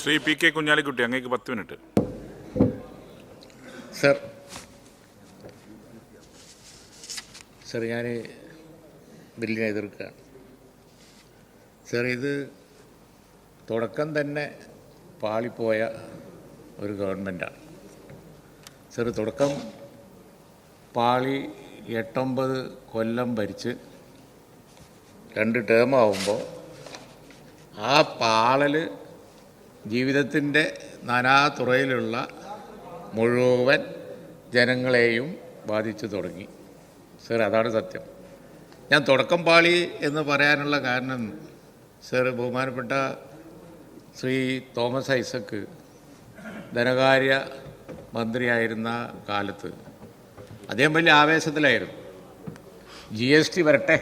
Shri P K Kunhalikutty, അങ്ങേക്ക് 10 minute. Sir, ഞാൻ ബില്ലിനെ എതിർക്കുകയാണ്. സർ, ഇത് തുടക്കം തന്നെ പാളിപ്പോയ ഒരു ഗവൺമെൻറ്റാണ്. സർ, തുടക്കം പാളി 8-9 കൊല്ലം ഭരിച്ച് 2 ടേമാവുമ്പോൾ ആ പാളൽ ജീവിതത്തിൻ്റെ നാനാതുറയിലുള്ള മുഴുവൻ ജനങ്ങളെയും ബാധിച്ചു തുടങ്ങി. സർ, അതാണ് സത്യം. ഞാൻ തുടക്കം പാളി എന്ന് പറയാനുള്ള കാരണം, സർ, ബഹുമാനപ്പെട്ട ശ്രീ തോമസ് ഐസക്ക് ധനകാര്യ മന്ത്രിയായിരുന്ന കാലത്ത് അദ്ദേഹം വലിയ ആവേശത്തിലായിരുന്നു. GST വരട്ടെ,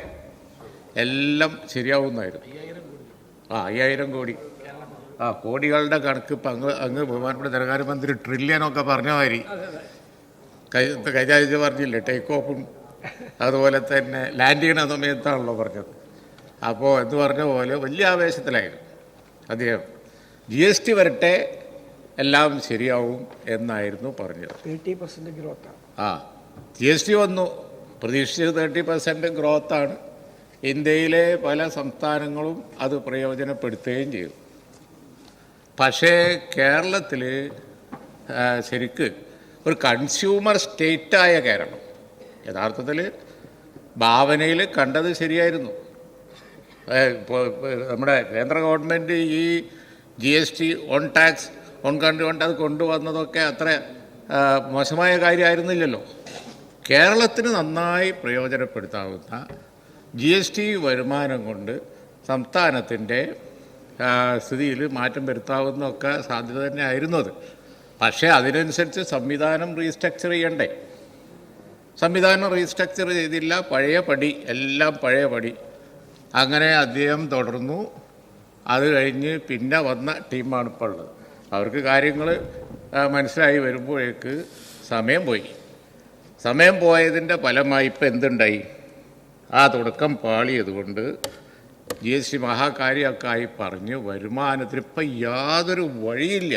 എല്ലാം ശരിയാവുന്നായിരുന്നു. 5000 കോടി കോടികളുടെ കണക്ക് ഇപ്പം അങ്ങ് ബഹുമാനപ്പെട്ട ധനകാര്യമന്ത്രി ട്രില്യനൊക്കെ പറഞ്ഞ മാതിരി കഴിഞ്ഞ ആഴ്ച പറഞ്ഞില്ലേ, ടേക്ക് ഓഫും അതുപോലെ തന്നെ ലാൻഡ് ചെയ്യണ സമയത്താണല്ലോ പറഞ്ഞത്. അപ്പോൾ എന്ന് പറഞ്ഞ പോലെ വലിയ ആവേശത്തിലായിരുന്നു അദ്ദേഹം. GST വരട്ടെ, എല്ലാം ശരിയാവും എന്നായിരുന്നു പറഞ്ഞത്. 30% ഗ്രോത്താണ്. GST വന്നു, പ്രതീക്ഷിച്ചത് 30% ഗ്രോത്താണ്. ഇന്ത്യയിലെ പല സംസ്ഥാനങ്ങളും അത് പ്രയോജനപ്പെടുത്തുകയും ചെയ്തു. പക്ഷേ കേരളത്തിൽ ശരിക്ക് ഒരു കൺസ്യൂമർ സ്റ്റേറ്റായ കേരളം യഥാർത്ഥത്തിൽ ഭാവനയിൽ കണ്ടത് ശരിയായിരുന്നു. നമ്മുടെ കേന്ദ്ര ഗവൺമെൻറ് ഈ GST on tax own country കൊണ്ട് അത് കൊണ്ടുവന്നതൊക്കെ അത്ര മോശമായ കാര്യമായിരുന്നില്ലല്ലോ. കേരളത്തിന് നന്നായി പ്രയോജനപ്പെടുത്താവുന്ന GST വരുമാനം കൊണ്ട് സംസ്ഥാനത്തിൻ്റെ സ്ഥിതിയിൽ മാറ്റം വരുത്താവുന്നതൊക്കെ സാധ്യത തന്നെ ആയിരുന്നു അത്. പക്ഷേ അതിനനുസരിച്ച് സംവിധാനം റീസ്ട്രക്ചർ ചെയ്യണ്ടേ? സംവിധാനം റീസ്ട്രക്ചർ ചെയ്തില്ല. എല്ലാം പഴയ പടി അങ്ങനെ അദ്ദേഹം തുടർന്നു. അത് കഴിഞ്ഞ് പിന്നെ വന്ന ടീമാണ് ഇപ്പോൾ ഉള്ളത്. അവർക്ക് കാര്യങ്ങൾ മനസ്സിലായി വരുമ്പോഴേക്ക് സമയം പോയതിൻ്റെ ഫലമായി ഇപ്പം എന്തുണ്ടായി? ആ തുടക്കം പാളിയതുകൊണ്ട് GST മഹാകാര്യമൊക്കെ ആയി പറഞ്ഞ് വരുമാനത്തിന് ഇപ്പം യാതൊരു വഴിയില്ല.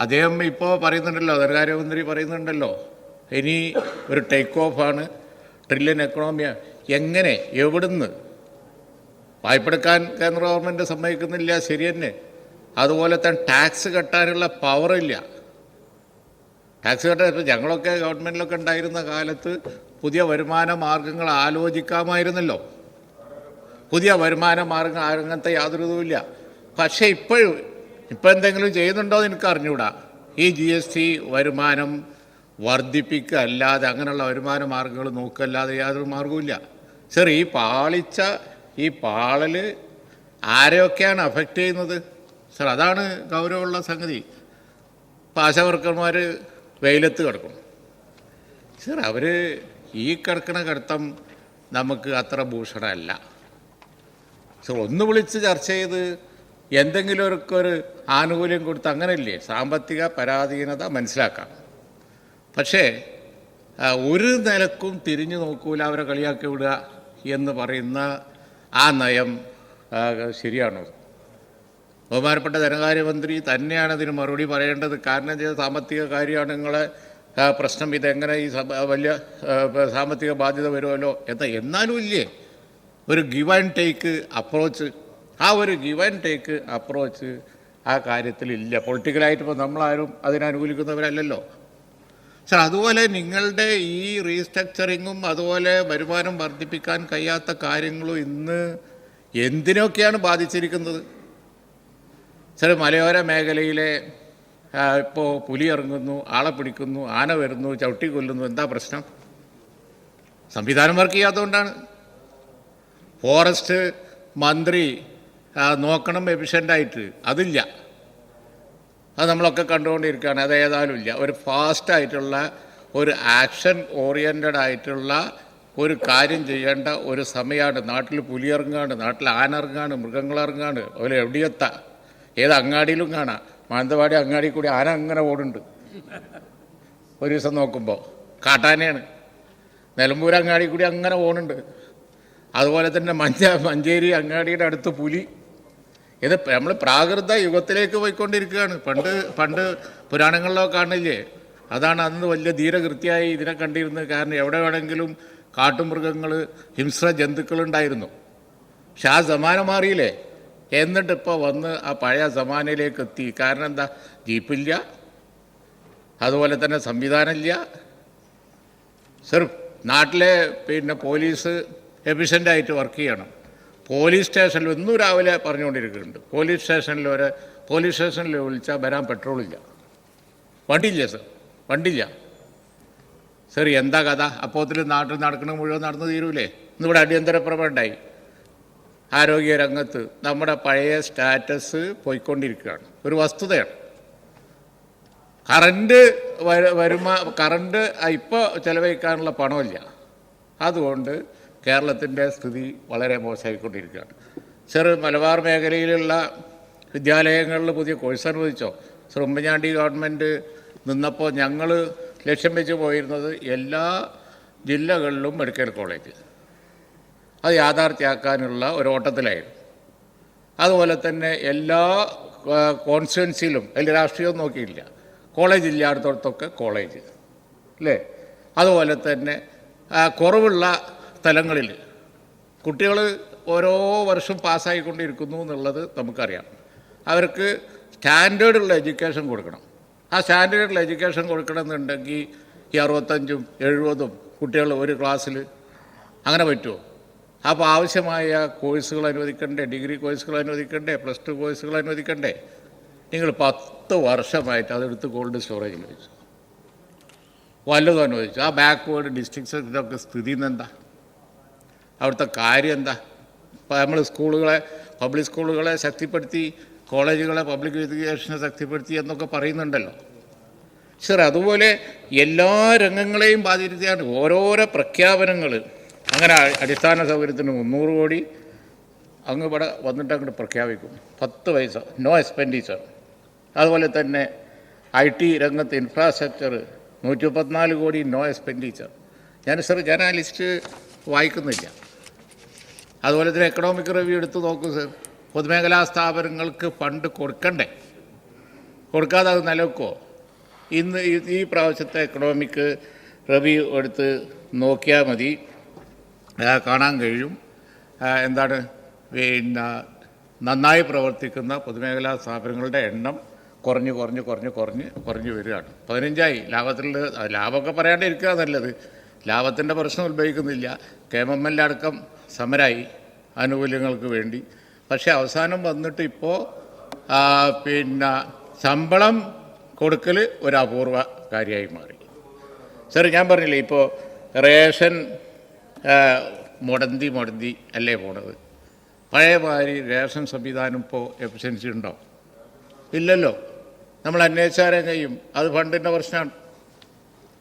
അദ്ദേഹം ഇപ്പോൾ പറയുന്നുണ്ടല്ലോ, ധനകാര്യമന്ത്രി പറയുന്നുണ്ടല്ലോ, ഇനി ഒരു ടേക്ക് ഓഫാണ്, ട്രില്യൺ എക്കണോമിയാണ്. എങ്ങനെ, എവിടുന്ന്? വായ്പെടുക്കാൻ കേന്ദ്ര ഗവൺമെൻറ് സമ്മതിക്കുന്നില്ല, ശരി തന്നെ. അതുപോലെ തന്നെ ടാക്സ് കെട്ടാനുള്ള പവറില്ല. ടാക്സ് കെട്ടാൻ ഇപ്പോൾ ഞങ്ങളൊക്കെ ഗവൺമെൻറ്റിലൊക്കെ ഉണ്ടായിരുന്ന കാലത്ത് പുതിയ വരുമാന മാർഗങ്ങൾ ആലോചിക്കാമായിരുന്നല്ലോ. പുതിയ വരുമാന മാർഗം അങ്ങനത്തെ യാതൊരു ഇതുമില്ല. പക്ഷേ ഇപ്പം എന്തെങ്കിലും ചെയ്യുന്നുണ്ടോ എന്ന് എനിക്ക് അറിഞ്ഞൂടാ. ഈ GST വരുമാനം വർദ്ധിപ്പിക്കുക അല്ലാതെ അങ്ങനെയുള്ള വരുമാന മാർഗങ്ങൾ നോക്കല്ലാതെ യാതൊരു മാർഗവുമില്ല. സർ, ഈ പാളൽ ആരെയൊക്കെയാണ് അഫക്റ്റ് ചെയ്യുന്നത്? സർ, അതാണ് ഗൗരവമുള്ള സംഗതി. ആശാവർക്കർമാർ വെയിലത്ത് കിടക്കണം. സർ, അവർ ഈ കിടക്കണ കിടത്തം നമുക്ക് അത്ര ഭൂഷണമല്ല. സർ, ഒന്ന് വിളിച്ച് ചർച്ച ചെയ്ത് എന്തെങ്കിലും ഒരു ആനുകൂല്യം കൊടുത്ത് അങ്ങനെയല്ലേ സാമ്പത്തിക പരാധീനത മനസ്സിലാക്കാം. പക്ഷേ ഒരു നിലക്കും തിരിഞ്ഞു നോക്കൂല, അവരെ കളിയാക്കി വിടുക എന്ന് പറയുന്ന ആ നയം ശരിയാണോ? ബഹുമാനപ്പെട്ട ധനകാര്യമന്ത്രി തന്നെയാണ് അതിന് മറുപടി പറയേണ്ടത്. കാരണം ചെയ്ത സാമ്പത്തിക കാര്യമാണ് നിങ്ങളെ പ്രശ്നം. ഇതെങ്ങനെ ഈ വലിയ സാമ്പത്തിക ബാധ്യത വരുമല്ലോ എന്നാലും ഇല്ലേ ഒരു ഗിവ് ആൻഡ് ടേക്ക് അപ്രോച്ച്? ആ ഒരു ഗിവ് ആൻഡ് ടേക്ക് അപ്രോച്ച് ആ കാര്യത്തിലില്ല. പൊളിറ്റിക്കലായിട്ട് ഇപ്പോൾ നമ്മളാരും അതിനനുകൂലിക്കുന്നവരല്ലല്ലോ. സർ, അതുപോലെ നിങ്ങളുടെ ഈ റീസ്ട്രക്ചറിങ്ങും അതുപോലെ വരുമാനം വർദ്ധിപ്പിക്കാൻ കഴിയാത്ത കാര്യങ്ങളും ഇന്ന് എന്തിനൊക്കെയാണ് ബാധിച്ചിരിക്കുന്നത്? സർ, മലയോര മേഖലയിലെ ഇപ്പോൾ പുലി ഇറങ്ങുന്നു, ആളെ പിടിക്കുന്നു, ആന വരുന്നു, ചവിട്ടി കൊല്ലുന്നു. എന്താ പ്രശ്നം? സംവിധാനം വർക്ക് ചെയ്യാത്തതുകൊണ്ടാണ്. ഫോറസ്റ്റ് മന്ത്രി നോക്കണം എഫിഷ്യൻ്റായിട്ട്, അതില്ല. അത് നമ്മളൊക്കെ കണ്ടുകൊണ്ടിരിക്കുകയാണ്. അത് ഏതായാലും ഇല്ല. ഒരു ഫാസ്റ്റായിട്ടുള്ള ഒരു ആക്ഷൻ ഓറിയൻറ്റഡ് ആയിട്ടുള്ള ഒരു കാര്യം ചെയ്യേണ്ട ഒരു സമയമാണ്. നാട്ടിൽ പുലി ഇറങ്ങുകയാണ്, നാട്ടിൽ ആന ഇറങ്ങുകയാണ്, മൃഗങ്ങളിറങ്ങുകയാണ്. അതുപോലെ എവിടെയെത്താം, ഏത് അങ്ങാടിയിലും കാണാം. മാനന്തവാടി അങ്ങാടി കൂടി ആന അങ്ങനെ ഓടുന്നുണ്ട്. ഒരു ദിവസം നോക്കുമ്പോൾ കാട്ടാനയാണ്. നിലമ്പൂർ അങ്ങാടി കൂടി അങ്ങനെ ഓടുന്നുണ്ട്. അതുപോലെ തന്നെ മഞ്ചേരി അങ്ങാടിയുടെ അടുത്ത് പുലി. ഇത് നമ്മൾ പ്രാകൃത യുഗത്തിലേക്ക് പോയിക്കൊണ്ടിരിക്കുകയാണ്. പണ്ട് പുരാണങ്ങളിലൊക്കെ കാണില്ലേ, അതാണ് അന്ന് വലിയ ധീരകൃത്യമായി ഇതിനെ കണ്ടിരുന്നത്. കാരണം എവിടെ വേണമെങ്കിലും കാട്ടുമൃഗങ്ങൾ, ഹിംസ്ര ജന്തുക്കളുണ്ടായിരുന്നു. പക്ഷെ ആ സമാനം മാറിയില്ലേ. എന്നിട്ടിപ്പോൾ വന്ന് ആ പഴയ സമാനയിലേക്ക് എത്തി. കാരണം എന്താ? ജീപ്പില്ല, അതുപോലെ തന്നെ സംവിധാനമില്ല. സർ, നാട്ടിലെ പോലീസ് എഫിഷ്യൻ്റായിട്ട് വർക്ക് ചെയ്യണം. പോലീസ് സ്റ്റേഷനിൽ ഇന്നും രാവിലെ പറഞ്ഞുകൊണ്ടിരിക്കുന്നുണ്ട്, പോലീസ് സ്റ്റേഷനിൽ വിളിച്ചാൽ വരാൻ പെട്രോളില്ല, വണ്ടിയില്ല സർ, വണ്ടിയില്ല. സർ, എന്താ കഥ? അപ്പോഴത്തിൽ നാട്ടിൽ നടക്കണ മുഴുവൻ നടന്നു തീരൂലേ? ഇന്നിവിടെ അടിയന്തര പ്രമേയം ഉണ്ടായി. ആരോഗ്യ രംഗത്ത് നമ്മുടെ പഴയ സ്റ്റാറ്റസ് പോയിക്കൊണ്ടിരിക്കുകയാണ്. ഒരു വസ്തുതയാണ്. കറണ്ട് ഇപ്പോൾ ചിലവഴിക്കാനുള്ള പണമില്ല. അതുകൊണ്ട് കേരളത്തിൻ്റെ സ്ഥിതി വളരെ മോശമായിക്കൊണ്ടിരിക്കുകയാണ്. മലബാർ മേഖലയിലുള്ള വിദ്യാലയങ്ങളിൽ പുതിയ കോഴ്സ് അനുവദിച്ചോ? ഉമ്മൻചാണ്ടി ഗവൺമെൻറ് നിന്നപ്പോൾ ഞങ്ങൾ ലക്ഷ്യം വെച്ച് പോയിരുന്നത് എല്ലാ ജില്ലകളിലും മെഡിക്കൽ കോളേജ്. അത് യാഥാർത്ഥ്യമാക്കാനുള്ള ഒരു ഓട്ടത്തിലായിരുന്നു. അതുപോലെ തന്നെ എല്ലാ കോൺസ്റ്റിറ്റ്യുവൻസിയിലും അതിൽ രാഷ്ട്രീയം നോക്കിയില്ല, കോളേജ് ഇല്ലാത്തടത്തൊക്കെ കോളേജ് അല്ലേ. അതുപോലെ തന്നെ കുറവുള്ള സ്ഥലങ്ങളിൽ കുട്ടികൾ ഓരോ വർഷം പാസ്സായിക്കൊണ്ടിരിക്കുന്നു എന്നുള്ളത് നമുക്കറിയാം. അവർക്ക് സ്റ്റാൻഡേർഡുള്ള എഡ്യൂക്കേഷൻ കൊടുക്കണം. ആ സ്റ്റാൻഡേർഡുള്ള എഡ്യൂക്കേഷൻ കൊടുക്കണമെന്നുണ്ടെങ്കിൽ ഈ 65ഉം 70ഉം കുട്ടികൾ ഒരു ക്ലാസ്സിൽ അങ്ങനെ പറ്റുമോ? അപ്പോൾ ആവശ്യമായ കോഴ്സുകൾ അനുവദിക്കണ്ടേ? ഡിഗ്രി കോഴ്സുകൾ അനുവദിക്കണ്ടേ? +2 കോഴ്സുകൾ അനുവദിക്കണ്ടേ? നിങ്ങൾ 10 വർഷമായിട്ട് അതെടുത്ത് കോൾഡ് സ്റ്റോറേജിൽ വെച്ചു, വല്ലതും അനുവദിച്ചു. ആ ബാക്ക്വേർഡ് ഡിസ്ട്രിക്ട്സ് ഇതൊക്കെ സ്ഥിതി എന്താ? അവിടുത്തെ കാര്യം എന്താ? നമ്മൾ പബ്ലിക് സ്കൂളുകളെ ശക്തിപ്പെടുത്തി, കോളേജുകളെ പബ്ലിക് എഡ്യൂക്കേഷനെ ശക്തിപ്പെടുത്തി എന്നൊക്കെ പറയുന്നുണ്ടല്ലോ. സർ, അതുപോലെ എല്ലാ രംഗങ്ങളെയും ബാധിക്കുകയാണ് ഓരോരോ പ്രഖ്യാപനങ്ങൾ. അങ്ങനെ അടിസ്ഥാന സൗകര്യത്തിന് 300 കോടി അങ്ങ് ഇവിടെ വന്നിട്ട് അങ്ങോട്ട് പ്രഖ്യാപിക്കും, 10 പൈസ നോ എക്സ്പെൻഡിച്ചർ. അതുപോലെ തന്നെ IT രംഗത്ത് ഇൻഫ്രാസ്ട്രക്ചർ 134 കോടി നോ എക്സ്പെൻഡിച്ചർ. ഞാൻ ആ ലിസ്റ്റ് വായിക്കുന്നില്ല. അതുപോലെ തന്നെ എക്കണോമിക് റിവ്യൂ എടുത്ത് നോക്കൂ സർ. പൊതുമേഖലാ സ്ഥാപനങ്ങൾക്ക് ഫണ്ട് കൊടുക്കണ്ടേ? കൊടുക്കാതെ അത് നിലനിൽക്കുമോ? ഇന്ന് ഈ പ്രാവശ്യത്തെ എക്കണോമിക് റിവ്യൂ എടുത്ത് നോക്കിയാൽ മതി, കാണാൻ കഴിയും. എന്താണ് നന്നായി പ്രവർത്തിക്കുന്ന പൊതുമേഖലാ സ്ഥാപനങ്ങളുടെ എണ്ണം കുറഞ്ഞ് വരികയാണ്. 15ആയി. ലാഭമൊക്കെ പറയാണ്ടിരിക്കുക നല്ലത്. ലാഭത്തിൻ്റെ പ്രശ്നം ഉത്ഭവിക്കുന്നില്ല. KMML അടക്കം സമരമായി ആനുകൂല്യങ്ങൾക്ക് വേണ്ടി. പക്ഷേ അവസാനം വന്നിട്ട് ഇപ്പോൾ ശമ്പളം കൊടുക്കൽ ഒരു അപൂർവ കാര്യമായി മാറി. സർ, ഞാൻ പറഞ്ഞില്ലേ, ഇപ്പോൾ റേഷൻ മുടന്തി അല്ലേ പോണത്. പഴയ മാതിരി റേഷൻ സംവിധാനം ഇപ്പോൾ എഫിഷ്യൻസി ഉണ്ടോ? ഇല്ലല്ലോ. നമ്മൾ അന്വേഷിച്ചാലും കഴിയും, അത് ഫണ്ടിൻ്റെ പ്രശ്നമാണ്.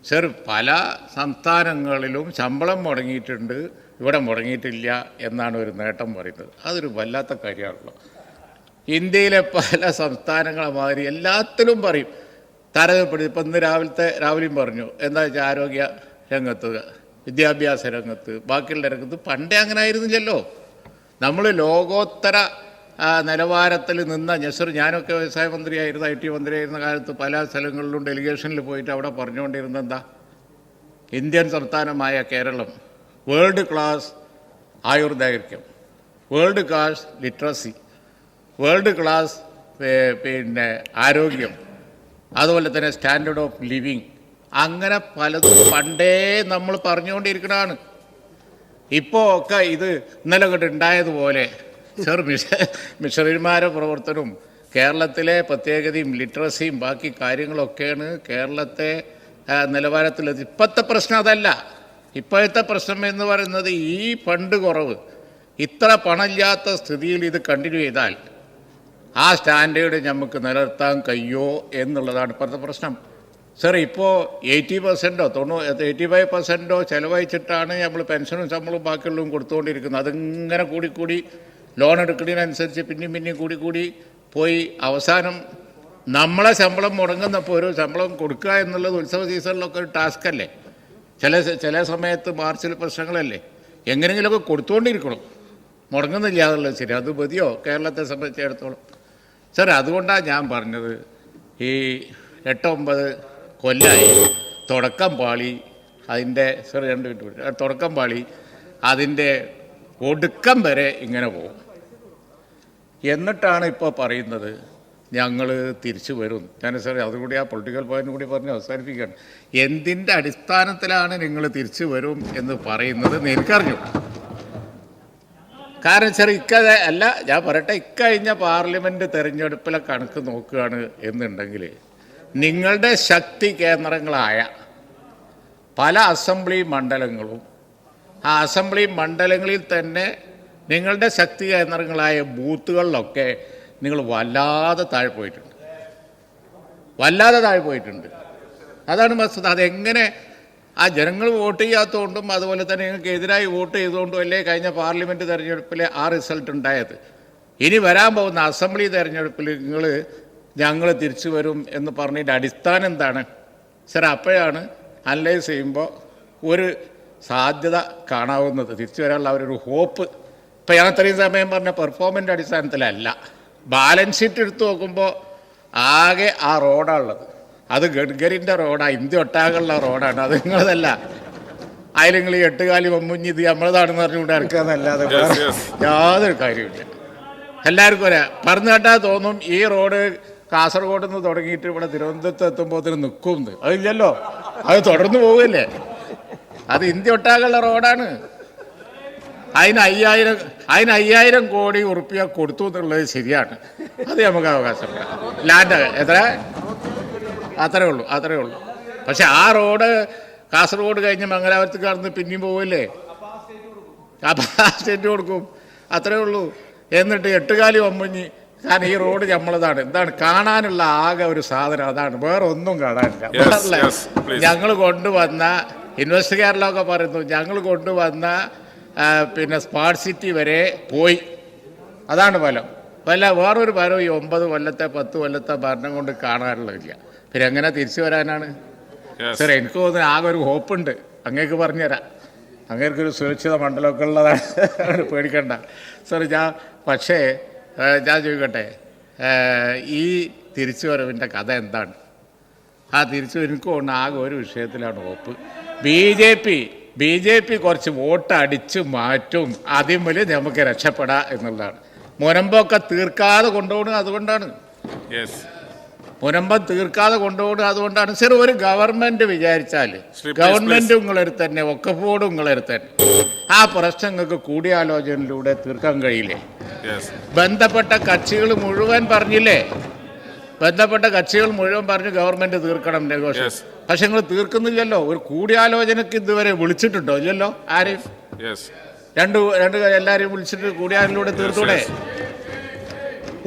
സർ, പല സംസ്ഥാനങ്ങളിലും ശമ്പളം മുടങ്ങിയിട്ടുണ്ട്, ഇവിടെ മുടങ്ങിയിട്ടില്ല എന്നാണ് ഒരു നേട്ടം പറയുന്നത്. അതൊരു വല്ലാത്ത കാര്യമാണല്ലോ. ഇന്ത്യയിലെ പല സംസ്ഥാനങ്ങളെ മാതിരി എല്ലാത്തിലും പറയും താരതമ്യപ്പെടുത്തി. ഇപ്പം ഇന്ന് രാവിലെയും പറഞ്ഞു, എന്താ വെച്ചാൽ ആരോഗ്യ രംഗത്ത്, വിദ്യാഭ്യാസ രംഗത്ത്, ബാക്കിയുള്ള രംഗത്ത് പണ്ടേ അങ്ങനെ ആയിരുന്നില്ലല്ലോ. നമ്മൾ ലോകോത്തര നിലവാരത്തിൽ നിന്ന ഞാനൊക്കെ വ്യവസായ മന്ത്രിയായിരുന്നു, IT മന്ത്രിയായിരുന്ന കാലത്ത് പല സ്ഥലങ്ങളിലും ഡെലിഗേഷനിൽ പോയിട്ട് അവിടെ പറഞ്ഞുകൊണ്ടിരുന്നത് എന്താ? ഇന്ത്യൻ സംസ്ഥാനമായ കേരളം വേൾഡ് ക്ലാസ് ആയുർദൈർഘ്യം, world class literacy, world class ആരോഗ്യം, അതുപോലെ തന്നെ സ്റ്റാൻഡേർഡ് ഓഫ് ലിവിങ്, അങ്ങനെ പലതും പണ്ടേ നമ്മൾ പറഞ്ഞുകൊണ്ടിരിക്കുന്നതാണ്. ഇപ്പോൾ ഒക്കെ ഇത് ഇന്നലെ കൊണ്ട് ഉണ്ടായതുപോലെ മിഷണറിമാരുടെ പ്രവർത്തനവും കേരളത്തിലെ പ്രത്യേകതയും ലിറ്ററസിയും ബാക്കി കാര്യങ്ങളൊക്കെയാണ് കേരളത്തെ നിലവാരത്തിലെത്തി. ഇപ്പോഴത്തെ പ്രശ്നം അതല്ല. ഇപ്പോഴത്തെ പ്രശ്നം എന്ന് പറയുന്നത് ഈ ഫണ്ട് കുറവ്, ഇത്ര പണമില്ലാത്ത സ്ഥിതിയിൽ ഇത് കണ്ടിന്യൂ ചെയ്താൽ ആ സ്റ്റാൻഡേർഡ് നമുക്ക് നിലനിർത്താൻ കഴിയുമോ എന്നുള്ളതാണ് ഇപ്പോഴത്തെ പ്രശ്നം. സർ, ഇപ്പോൾ 80%ഓ 85%ഓ ചിലവഴിച്ചിട്ടാണ് നമ്മൾ പെൻഷനും ശമ്പളവും ബാക്കിയുള്ളതും കൊടുത്തുകൊണ്ടിരിക്കുന്നത്. അതിങ്ങനെ കൂടി ലോൺ എടുക്കുന്നതിനനുസരിച്ച് പിന്നെയും കൂടി പോയി അവസാനം നമ്മളെ ശമ്പളം മുടങ്ങുന്നപ്പോൾ ഒരു ശമ്പളം കൊടുക്കുക എന്നുള്ളത് ഉത്സവ സീസണിലൊക്കെ ഒരു ടാസ്ക് അല്ലേ. ചില സമയത്ത് മാർച്ചിൽ പ്രശ്നങ്ങളല്ലേ, എങ്ങനെയെങ്കിലുമൊക്കെ കൊടുത്തുകൊണ്ടിരിക്കണം. മുടങ്ങുന്നില്ല എന്നുള്ളത് ശരി. അത് മതിയോ കേരളത്തെ സംബന്ധിച്ചിടത്തോളം? സാർ, അതുകൊണ്ടാണ് ഞാൻ പറഞ്ഞത്, ഈ 8-9 കൊല്ലമായി തുടക്കം പാളി, അതിൻ്റെ സാർ 2 മിനിറ്റ്, തുടക്കം പാളി അതിൻ്റെ ഒടുക്കം വരെ ഇങ്ങനെ പോകും. എന്നിട്ടാണ് ഇപ്പോൾ പറയുന്നത് ഞങ്ങൾ തിരിച്ചു വരും. ഞാൻ സാർ അതുകൂടി ആ പൊളിറ്റിക്കൽ പോയിന്റ് കൂടി പറഞ്ഞ് അവസാനിപ്പിക്കുകയാണ്. എന്തിൻ്റെ അടിസ്ഥാനത്തിലാണ് നിങ്ങൾ തിരിച്ചു വരും എന്ന് പറയുന്നത് എനിക്കറിഞ്ഞു. കാരണം സാർ അല്ല, ഞാൻ പറയട്ടെ, ഇക്കഴിഞ്ഞ പാർലമെൻറ്റ് തെരഞ്ഞെടുപ്പിലെ കണക്ക് നോക്കുകയാണ് എന്നുണ്ടെങ്കിൽ നിങ്ങളുടെ ശക്തി കേന്ദ്രങ്ങളായ പല അസംബ്ലി മണ്ഡലങ്ങളും, ആ അസംബ്ലി മണ്ഡലങ്ങളിൽ തന്നെ നിങ്ങളുടെ ശക്തി കേന്ദ്രങ്ങളായ ബൂത്തുകളിലൊക്കെ നിങ്ങൾ വല്ലാതെ താഴെ പോയിട്ടുണ്ട്. അതാണ് വസ്തുത. അതെങ്ങനെ ആ ജനങ്ങൾ വോട്ട് ചെയ്യാത്തതുകൊണ്ടും അതുപോലെ തന്നെ നിങ്ങൾക്ക് എതിരായി വോട്ട് ചെയ്തുകൊണ്ടും അല്ലേ കഴിഞ്ഞ പാർലമെൻറ്റ് തെരഞ്ഞെടുപ്പിലെ ആ റിസൾട്ട് ഉണ്ടായത്. ഇനി വരാൻ പോകുന്ന അസംബ്ലി തെരഞ്ഞെടുപ്പിൽ ഞങ്ങൾ തിരിച്ചു വരും എന്ന് പറഞ്ഞതിൻ്റെ അടിസ്ഥാനം എന്താണ് സാർ? അപ്പോഴാണ് അനലൈസ് ചെയ്യുമ്പോൾ ഒരു സാധ്യത കാണാവുന്നത്, തിരിച്ചു വരാനുള്ള അവരൊരു ഹോപ്പ്. ഇപ്പം ഞാൻ അത്രയും സമയം പറഞ്ഞ പെർഫോമൻസിൻ്റെ അടിസ്ഥാനത്തിലല്ല, ബാലൻസ് ഷീറ്റ് എടുത്ത് നോക്കുമ്പോൾ ആകെ ആ റോഡാണുള്ളത്. അത് ഗഡ്കരിൻ്റെ റോഡാണ്, ഇന്ത്യ ഒട്ടാകുള്ള റോഡാണ്. അത് നിങ്ങളതല്ല. അതിൽ നിങ്ങൾ ഈ 8 കാലി മമ്മുഞ്ഞി ഇത് നമ്മളതാണെന്ന് പറഞ്ഞുകൊണ്ട് ഇറക്കാന്നല്ലാതെ യാതൊരു കാര്യമില്ല. എല്ലാവർക്കും പറഞ്ഞു കേട്ടാൽ തോന്നും ഈ റോഡ് കാസർഗോഡ് നിന്ന് തുടങ്ങിയിട്ട് ഇവിടെ തിരുവനന്തപുരത്ത് എത്തുമ്പോഴത്തേന് നിൽക്കുമെന്ന്. അതില്ലല്ലോ, അത് തുടർന്ന് പോവുകയല്ലേ. അത് ഇന്ത്യ ഒട്ടാകുള്ള റോഡാണ്. അതിന് 5000 കോടി ഉറുപ്പിക കൊടുത്തു എന്നുള്ളത് ശരിയാണ്. അത് നമുക്ക് അവകാശപ്പെടാം. ലാൻഡ് എത്ര? അത്രേ ഉള്ളൂ. പക്ഷെ ആ റോഡ് കാസർഗോഡ് കഴിഞ്ഞ് മംഗലാപുരത്ത് കടന്ന് പിന്നെയും പോവില്ലേ? അപ്പോൾ ആ സ്റ്റേറ്റ് കൊടുക്കും. അത്രേ ഉള്ളൂ. എന്നിട്ട് 8 കാലി വമ്പഞ്ഞി. കാരണം ഈ റോഡ് നമ്മളതാണ്. എന്താണ് കാണാനുള്ള ആകെ ഒരു സാധനം അതാണ്, വേറെ ഒന്നും കാണാനില്ല. ഞങ്ങൾ കൊണ്ടുവന്ന ഇൻവെസ്റ്റ് കേരളമൊക്കെ പറയുന്നു, ഞങ്ങൾ കൊണ്ടുവന്ന പിന്നെ സ്മാർട്ട് സിറ്റി വരെ പോയി. അതാണ് ഫലം. വേറൊരു ഫലം ഈ 9 കൊല്ലത്തെ 10 കൊല്ലത്തെ ഭരണം കൊണ്ട് കാണാനുള്ളതില്ല. പിന്നെ എങ്ങനെ തിരിച്ചു വരാനാണ് സാർ? എനിക്ക് തോന്നുന്നു ആകെ ഒരു ഹോപ്പുണ്ട്. അങ്ങേക്ക് പറഞ്ഞുതരാം. അങ്ങേക്കൊരു സുരക്ഷിത മണ്ഡലമൊക്കെ ഉള്ളതാണ്, പേടിക്കണ്ട സാർ. പക്ഷേ ഞാൻ ചോദിക്കട്ടെ, ഈ തിരിച്ചുവരവിൻ്റെ കഥ എന്താണ്? ആ തിരിച്ചുവരവിന് കൊണ്ട് ആകെ ഒരു വിഷയത്തിലാണ് ഹോപ്പ്. ബി ജെ പി കുറച്ച് വോട്ട് അടിച്ച് മാറ്റും, അതിന്മേൽ നമുക്ക് രക്ഷപ്പെടാം എന്നുള്ളതാണ്. മുനമ്പൊക്കെ തീർക്കാതെ കൊണ്ടുപോകുന്നത് അതുകൊണ്ടാണ്. മുനമ്പം തീർക്കാതെ കൊണ്ടുപോകുന്നത് അതുകൊണ്ടാണ്. സാർ, ഒരു ഗവൺമെൻറ് വിചാരിച്ചാൽ ഗവൺമെൻറ്റും നിങ്ങളടുത്ത് തന്നെ, വഖഫ് നിങ്ങളടുത്ത് തന്നെ, ആ പ്രശ്നങ്ങൾക്ക് കൂടിയാലോചനയിലൂടെ തീർക്കാൻ കഴിയില്ലേ? ബന്ധപ്പെട്ട കക്ഷികൾ മുഴുവൻ പറഞ്ഞില്ലേ? പറഞ്ഞു ഗവൺമെൻറ് തീർക്കണം നെഗോഷിയേഷൻ. പക്ഷെ നിങ്ങൾ തീർക്കുന്നില്ലല്ലോ. ഒരു കൂടിയാലോചനക്ക് ഇതുവരെ വിളിച്ചിട്ടുണ്ടോ? ഇല്ലല്ലോ. ആരെയും രണ്ട് എല്ലാവരെയും വിളിച്ചിട്ട് കൂടിയാലോചനയിലൂടെ തീർത്തൂടെ?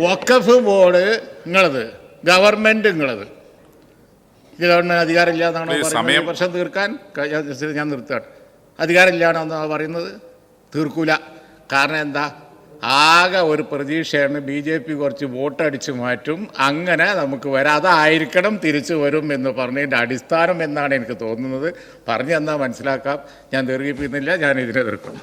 വഖഫ് ബോർഡ് നിങ്ങളത്, ഗവൺമെൻറ് നിങ്ങളത്. ഇത് ഗവൺമെൻറ് അധികാരമില്ല എന്നാണോ പറയുന്നത്? പ്രശ്നം തീർക്കാൻ ഞാൻ നിർത്തുകയാണ്. അധികാരമില്ലാണോ എന്നാണ് പറയുന്നത്? തീർക്കൂല. കാരണം എന്താ? ആകെ ഒരു പ്രതീക്ഷയാണ് BJP കുറച്ച് വോട്ടടിച്ച് മാറ്റും, അങ്ങനെ നമുക്ക് അതായിരിക്കണം തിരിച്ചു വരും എന്ന് പറഞ്ഞതിൻ്റെ അടിസ്ഥാനം എന്നാണ് എനിക്ക് തോന്നുന്നത്. പറഞ്ഞു തന്നാൽ മനസ്സിലാക്കാം. ഞാൻ ദീർഘിപ്പിക്കുന്നില്ല, ഞാൻ ഇതിനെ എതിർക്കും.